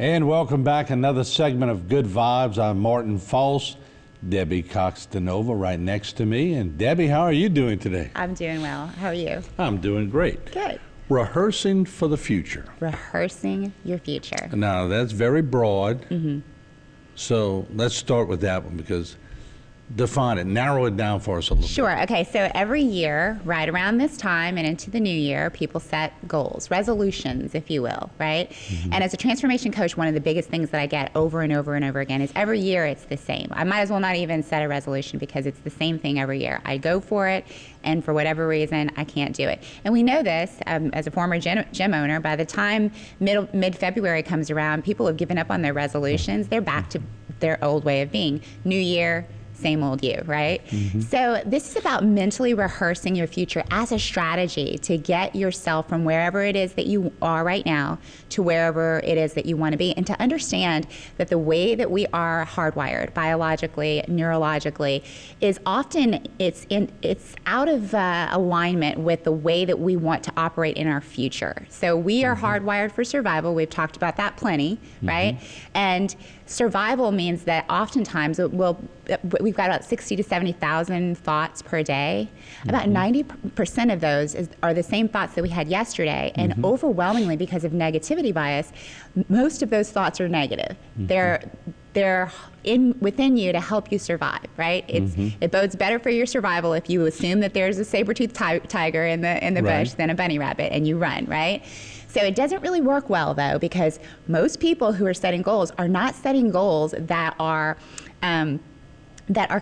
And welcome back. Another segment of Good Vibes. I'm Martin False. Debbie Cox-Denova right next to me. And Debbie, how are you doing today? I'm doing well. How are you? I'm doing great. Good. Rehearsing for the future. Rehearsing your future. Now, that's very broad. So let's start with that one because define it, narrow it down for us a little bit. Sure. Okay. So every year, right around this time and into the new year, people set goals, resolutions, if you will, right? And as a transformation coach, one of the biggest things that I get over and over and over again is every year it's the same. I might as well not even set a resolution because it's the same thing every year. I go for it, and for whatever reason, I can't do it. And we know this as a former gym owner. By the time mid-February comes around, people have given up on their resolutions. They're back to their old way of being. New year, same old you, right? So this is about mentally rehearsing your future as a strategy to get yourself from wherever it is that you are right now to wherever it is that you want to be, and to understand that the way that we are hardwired biologically, neurologically, is often it's out of alignment with the way that we want to operate in our future. So we are hardwired for survival. We've talked about that plenty, right? And survival means that oftentimes we've got about 60 to 70,000 thoughts per day. About 90% of those are the same thoughts that we had yesterday, and overwhelmingly, because of negativity bias, most of those thoughts are negative. They're within you to help you survive, right? It bodes better for your survival if you assume that there's a saber-toothed tiger in the bush than a bunny rabbit, and you run, right? So it doesn't really work well, though, because most people who are setting goals are not setting goals that are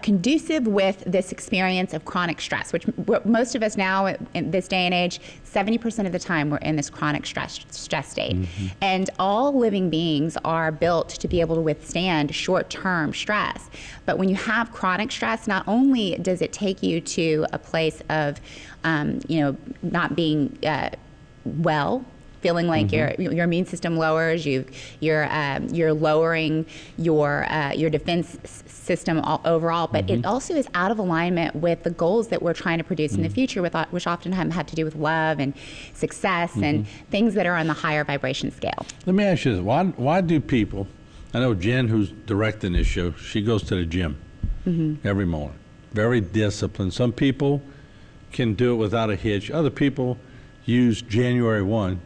conducive with this experience of chronic stress, which most of us now in this day and age, 70% of the time we're in this chronic stress state. And all living beings are built to be able to withstand short-term stress. But when you have chronic stress, not only does it take you to a place of, not being well, feeling like your immune system lowers, you're lowering your defense system overall, but it also is out of alignment with the goals that we're trying to produce in the future, which oftentimes have to do with love and success and things that are on the higher vibration scale. Let me ask you this. Why do people, I know Jen, who's directing this show, she goes to the gym every morning. Very disciplined. Some people can do it without a hitch. Other people use January 1,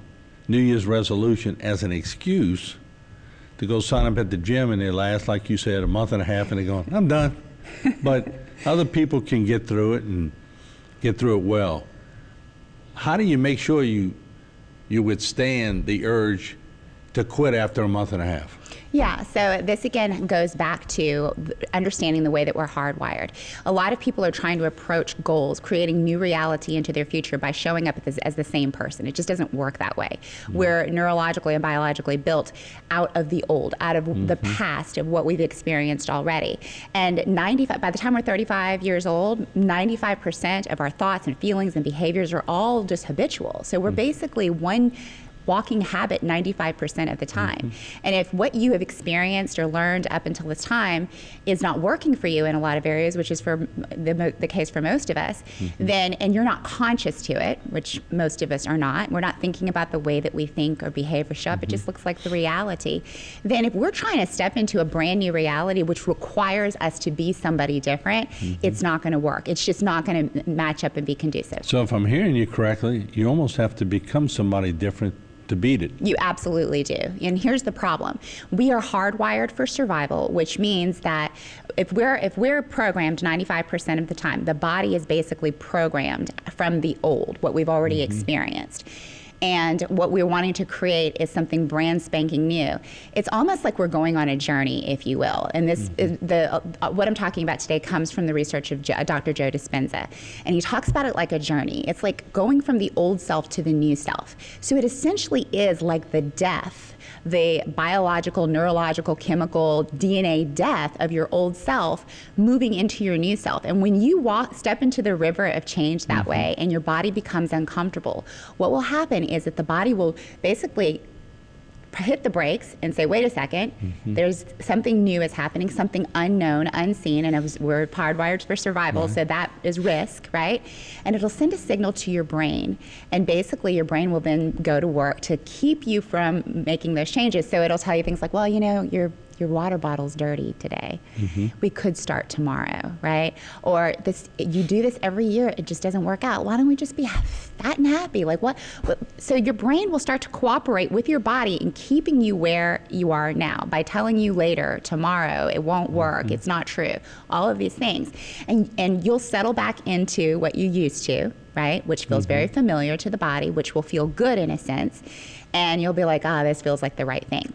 New Year's resolution, as an excuse to go sign up at the gym, and they last, like you said, a month and a half, and they're going, I'm done. But other people can get through it and get through it well. How do you make sure you withstand the urge to quit after a month and a half? Yeah, so this again goes back to understanding the way that we're hardwired. A lot of people are trying to approach goals, creating new reality into their future by showing up as the same person. It just doesn't work that way. We're neurologically and biologically built out of the old, out of the past of what we've experienced already. And by the time we're 35 years old, 95% of our thoughts and feelings and behaviors are all just habitual. So we're basically one walking habit 95% of the time. And if what you have experienced or learned up until this time is not working for you in a lot of areas, which is for the case for most of us, then, and you're not conscious to it, which most of us are not, we're not thinking about the way that we think or behave or show up, it just looks like the reality. Then if we're trying to step into a brand new reality, which requires us to be somebody different, it's not gonna work. It's just not gonna match up and be conducive. So if I'm hearing you correctly, you almost have to become somebody different to beat it. You absolutely do. And here's the problem. We are hardwired for survival, which means that if we're programmed 95% of the time, the body is basically programmed from the old, what we've already experienced. And what we're wanting to create is something brand spanking new. It's almost like we're going on a journey, if you will. And this is what I'm talking about today comes from the research of Dr. Joe Dispenza. And he talks about it like a journey. It's like going from the old self to the new self. So it essentially is like the death, the biological, neurological, chemical, DNA death of your old self moving into your new self. And when you step into the river of change that way and your body becomes uncomfortable, what will happen is that the body will basically hit the brakes and say, wait a second, there's something new is happening, something unknown, unseen, and we're hardwired for survival, so that is risk, right? And it'll send a signal to your brain, and basically your brain will then go to work to keep you from making those changes. So it'll tell you things like, well, you know, your water bottle's dirty today. We could start tomorrow, right? Or you do this every year, it just doesn't work out. Why don't we just be fat and happy? Like what? So your brain will start to cooperate with your body in keeping you where you are now by telling you later, tomorrow, it won't work, it's not true, all of these things. And you'll settle back into what you used to, right? Which feels very familiar to the body, which will feel good in a sense. And you'll be like, this feels like the right thing.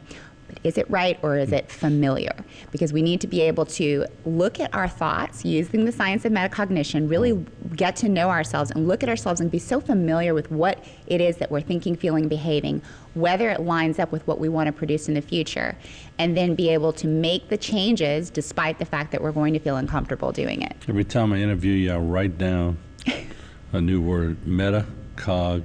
But is it right or is it familiar? Because we need to be able to look at our thoughts using the science of metacognition, really get to know ourselves and look at ourselves and be so familiar with what it is that we're thinking, feeling, behaving, whether it lines up with what we want to produce in the future, and then be able to make the changes despite the fact that we're going to feel uncomfortable doing it. Every time I interview you, I write down a new word, metacognition,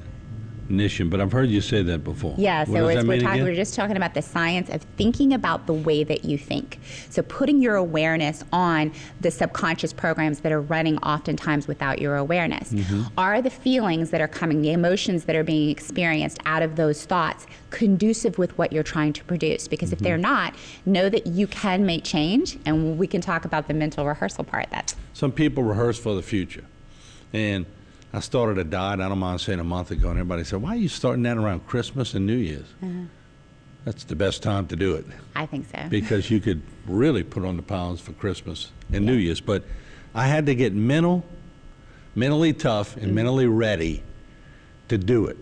but I've heard you say that before. Yeah, so we're we're just talking about the science of thinking about the way that you think. So putting your awareness on the subconscious programs that are running oftentimes without your awareness. Are the feelings that are coming, the emotions that are being experienced out of those thoughts conducive with what you're trying to produce? Because if they're not, know that you can make change, and we can talk about the mental rehearsal part. Some people rehearse for the future. And I started a diet, I don't mind saying, a month ago, and everybody said, why are you starting that around Christmas and New Year's? That's the best time to do it. I think so. Because you could really put on the pounds for Christmas and New Year's. But I had to get mentally tough and mentally ready to do it.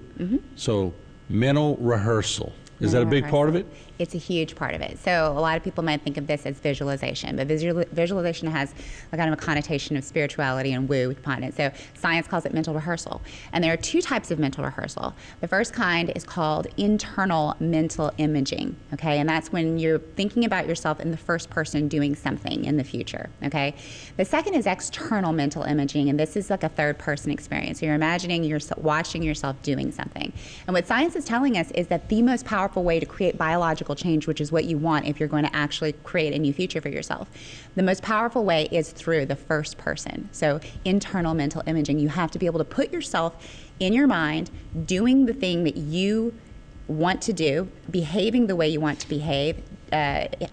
So mental rehearsal. Is that a big part of it? It's a huge part of it. So a lot of people might think of this as visualization, but visualization has a kind of a connotation of spirituality and woo upon it. So science calls it mental rehearsal. And there are two types of mental rehearsal. The first kind is called internal mental imaging, okay? And that's when you're thinking about yourself in the first person doing something in the future, okay? The second is external mental imaging, and this is like a third person experience. You're imagining yourself, watching yourself doing something. And what science is telling us is that the most powerful way to create biological change, which is what you want if you're going to actually create a new future for yourself, the most powerful way is through the first person. So internal mental imaging. You have to be able to put yourself in your mind doing the thing that you want to do, behaving the way you want to behave,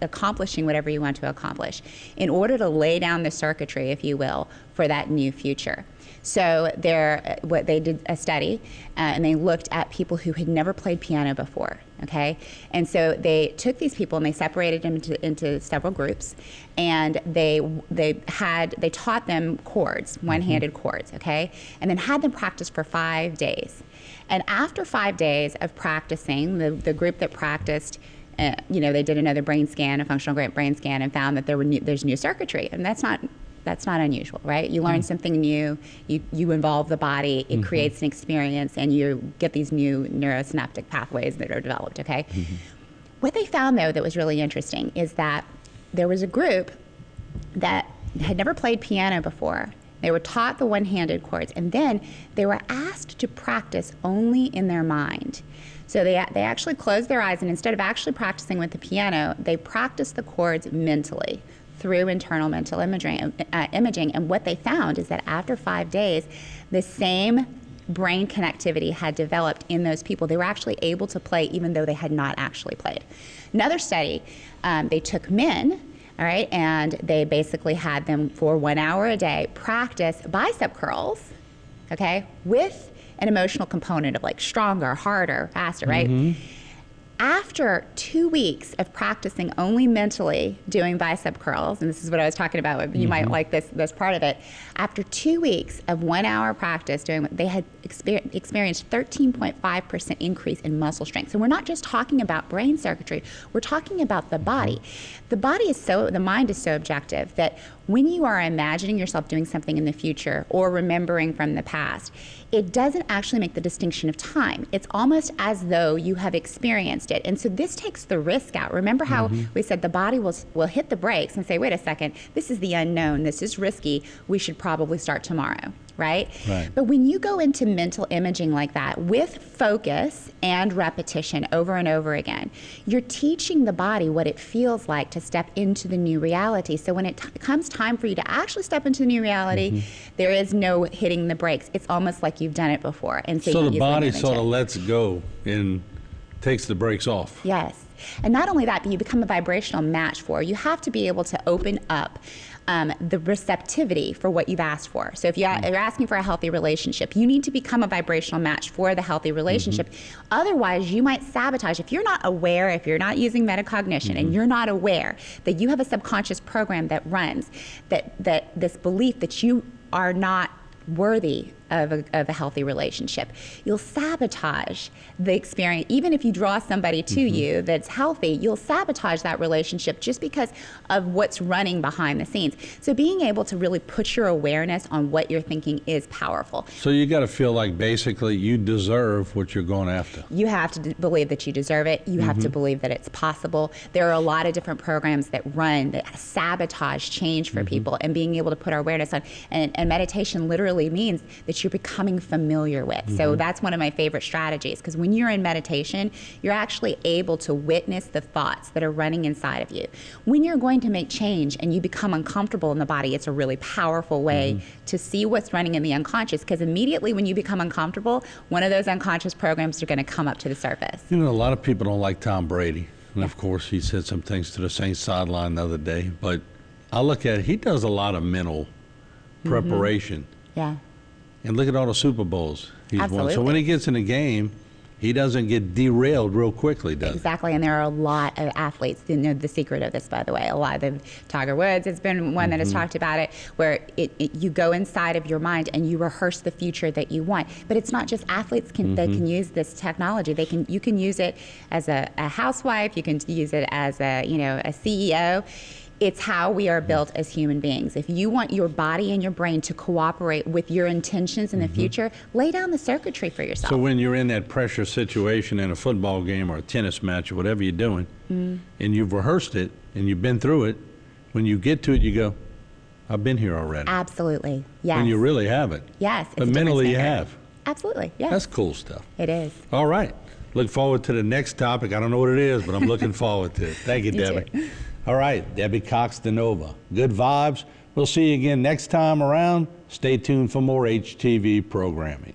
accomplishing whatever you want to accomplish in order to lay down the circuitry, if you will, for that new future. So they did a study, and they looked at people who had never played piano before, okay? And so they took these people and they separated them into several groups, and they taught them chords, one-handed chords, okay? And then had them practice for 5 days. And after 5 days of practicing, the group that practiced, they did another brain scan, a functional brain scan, and found that there's new circuitry, and that's not unusual, right? You learn something new, you involve the body, it creates an experience, and you get these new neurosynaptic pathways that are developed, okay? What they found, though, that was really interesting is that there was a group that had never played piano before. They were taught the one-handed chords, and then they were asked to practice only in their mind. So they actually closed their eyes, and instead of actually practicing with the piano, they practiced the chords mentally through internal mental imaging. And what they found is that after 5 days, the same brain connectivity had developed in those people. They were actually able to play even though they had not actually played. Another study, they took men, all right, and they basically had them for 1 hour a day practice bicep curls, okay, with an emotional component of like stronger, harder, faster, right? After 2 weeks of practicing only mentally doing bicep curls, and this is what I was talking about, you might like this part of it, after 2 weeks of 1 hour practice doing, they had experienced 13.5% increase in muscle strength. So we're not just talking about brain circuitry, we're talking about the body. The mind is so objective that when you are imagining yourself doing something in the future or remembering from the past, it doesn't actually make the distinction of time. It's almost as though you have experienced it. And so this takes the risk out. Remember how we said the body will hit the brakes and say, wait a second, this is the unknown, this is risky, we should probably start tomorrow, right? Right. But when you go into mental imaging like that with focus and repetition over and over again, you're teaching the body what it feels like to step into the new reality. So when it comes time for you to actually step into the new reality, there is no hitting the brakes. It's almost like you've done it before. And so So you the easily body mimic sort it. of lets go and takes the brakes off. Yes. And not only that, but you become a vibrational match for. You have to be able to open up the receptivity for what you've asked for. So if you're asking for a healthy relationship, you need to become a vibrational match for the healthy relationship. Otherwise, you might sabotage. If you're not aware, if you're not using metacognition and you're not aware that you have a subconscious program that runs, that this belief that you are not worthy of a healthy relationship, you'll sabotage the experience. Even if you draw somebody to you that's healthy, you'll sabotage that relationship just because of what's running behind the scenes. So being able to really put your awareness on what you're thinking is powerful. So you got to feel like basically you deserve what you're going after. You have to believe that you deserve it. You have to believe that it's possible. There are a lot of different programs that run that sabotage change for people, and being able to put our awareness on, and meditation literally means that you're becoming familiar with. So that's one of my favorite strategies, because when you're in meditation, you're actually able to witness the thoughts that are running inside of you. When you're going to make change and you become uncomfortable in the body, it's a really powerful way to see what's running in the unconscious, because immediately when you become uncomfortable, one of those unconscious programs are going to come up to the surface. You know, a lot of people don't like Tom Brady. And of course, he said some things to the Saints sideline the other day. But I look at it, he does a lot of mental preparation. Yeah. And look at all the Super Bowls he's won. So Absolutely. when he gets in the game, he doesn't get derailed real quickly, does he? Exactly, and there are a lot of athletes. You know the secret of this, by the way. A lot of Tiger Woods has been one that has talked about it, where you go inside of your mind and you rehearse the future that you want. But it's not just athletes that can use this technology. You can use it as a housewife. You can use it as a CEO. It's how we are built as human beings. If you want your body and your brain to cooperate with your intentions in the future, lay down the circuitry for yourself. So when you're in that pressure situation in a football game or a tennis match or whatever you're doing, and you've rehearsed it and you've been through it, when you get to it, you go, I've been here already. Absolutely, yes. When you really haven't. Yes. But it's a different mentally you standard. have. Absolutely, yes. That's cool stuff. It is. All right. Look forward to the next topic. I don't know what it is, but I'm looking forward to it. Thank you, Me Debbie. too. All right, Debbie Cox DeNova. Good vibes. We'll see you again next time around. Stay tuned for more HTV programming.